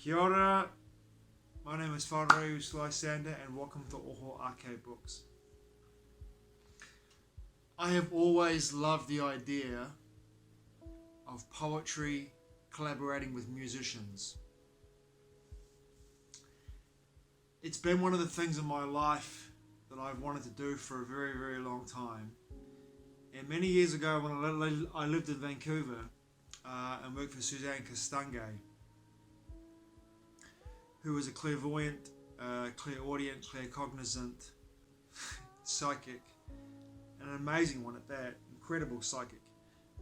Kia ora, my name is Whanau Lysander and welcome to Iho Books. I have always loved the idea of poetry collaborating with musicians. It's been one of the things in my life that I've wanted to do for a very, very long time. And many years ago when I lived in Vancouver and worked for Suzanne Castange, who was a clairvoyant, clairaudient, claircognizant, psychic, and an amazing one at that, incredible psychic.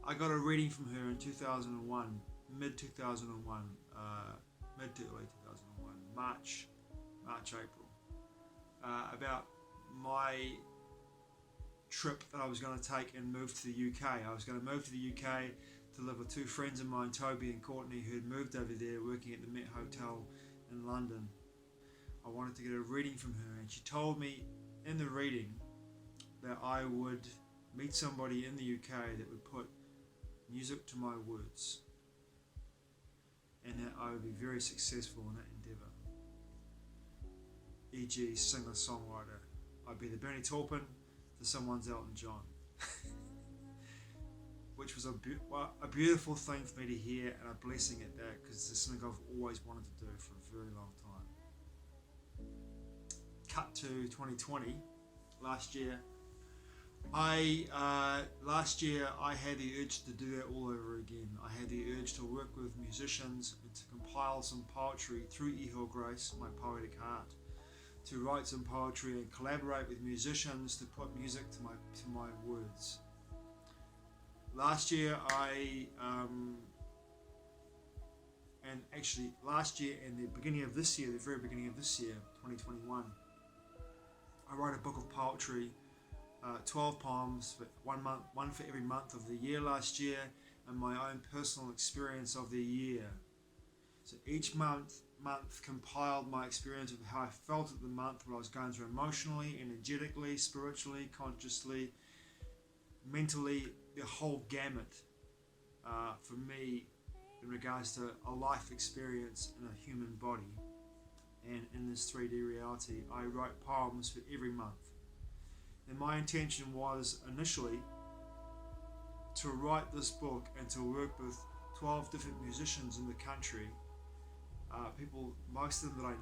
I got a reading from her in 2001, mid to early 2001, March, April, about my trip that I was going to take and move to the UK. I was going to move to the UK to live with two friends of mine, Toby and Courtney, who had moved over there working at the Met Hotel in London. I wanted to get a reading from her, and she told me in the reading that I would meet somebody in the UK that would put music to my words, and that I would be very successful in that endeavour, e.g. singer-songwriter. I'd be the Bernie Taupin to someone's Elton John. Which was a beautiful thing for me to hear, and a blessing at that, because it's something I've always wanted to do for a very long time. Cut to 2020, last year I had the urge to do that all over again. I had the urge to work with musicians and to compile some poetry through Iho Grace, my poetic heart, to write some poetry and collaborate with musicians to put music to my words. Last year and the beginning of this year, the very beginning of this year, 2021, I wrote a book of poetry, 12 poems, for one for every month of the year last year, and my own personal experience of the year. So each month compiled my experience of how I felt at the month, what I was going through emotionally, energetically, spiritually, consciously, mentally, the whole gamut for me in regards to a life experience in a human body. And in this 3D reality, I wrote poems for every month. And my intention was initially to write this book and to work with 12 different musicians in the country, people, most of them that I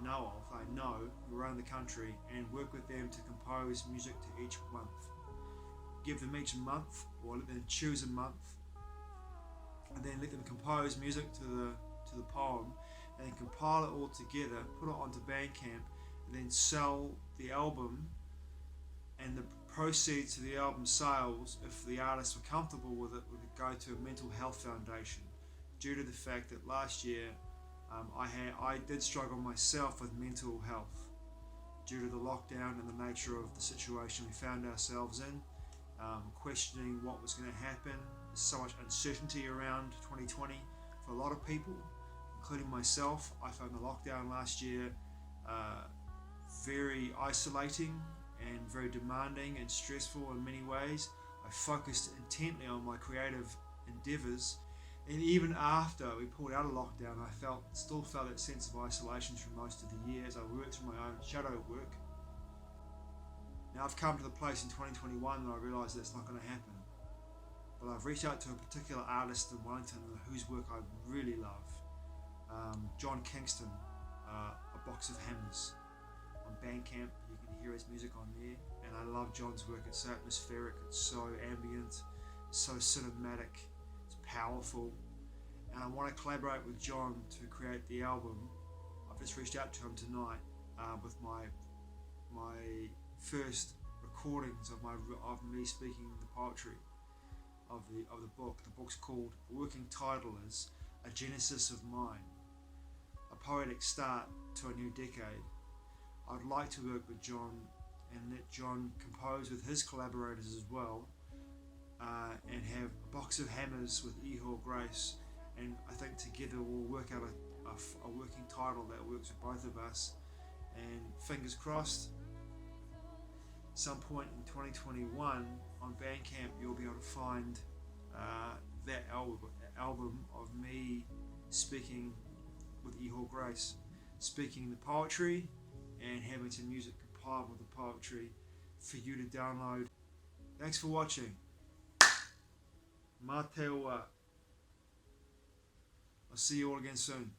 know around the country, and work with them to compose music to each month. Give them each a month, or let them choose a month, and then let them compose music to the poem, and then compile it all together, put it onto Bandcamp, and then sell the album, and the proceeds of the album sales, if the artists were comfortable with it, would go to a mental health foundation, due to the fact that last year I did struggle myself with mental health due to the lockdown and the nature of the situation we found ourselves in. Questioning what was going to happen. There's so much uncertainty around 2020 for a lot of people, including myself. I found the lockdown last year very isolating and very demanding and stressful in many ways. I focused intently on my creative endeavours, and even after we pulled out of lockdown, I still felt that sense of isolation through most of the year as I worked through my own shadow work. Now I've come to the place in 2021 that I realise that's not going to happen. But I've reached out to a particular artist in Wellington whose work I really love. John Kingston, A Box of Hammers. On Bandcamp, you can hear his music on there. And I love John's work. It's so atmospheric, it's so ambient, it's so cinematic, it's powerful. And I want to collaborate with John to create the album. I've just reached out to him tonight with my first recordings of me speaking the poetry of the book. The book's called, the working title is A Genesis of Mine, a poetic start to a new decade. I'd like to work with John and let John compose with his collaborators as well, and have A Box of Hammers with Iho Grace, and I think together we'll work out a working title that works with both of us, and fingers crossed, some point in 2021 on Bandcamp you'll be able to find that album of me speaking with Iho Grace, speaking the poetry and having some music compiled with the poetry for you to download. Thanks for watching. Mā te ua. I'll see you all again soon.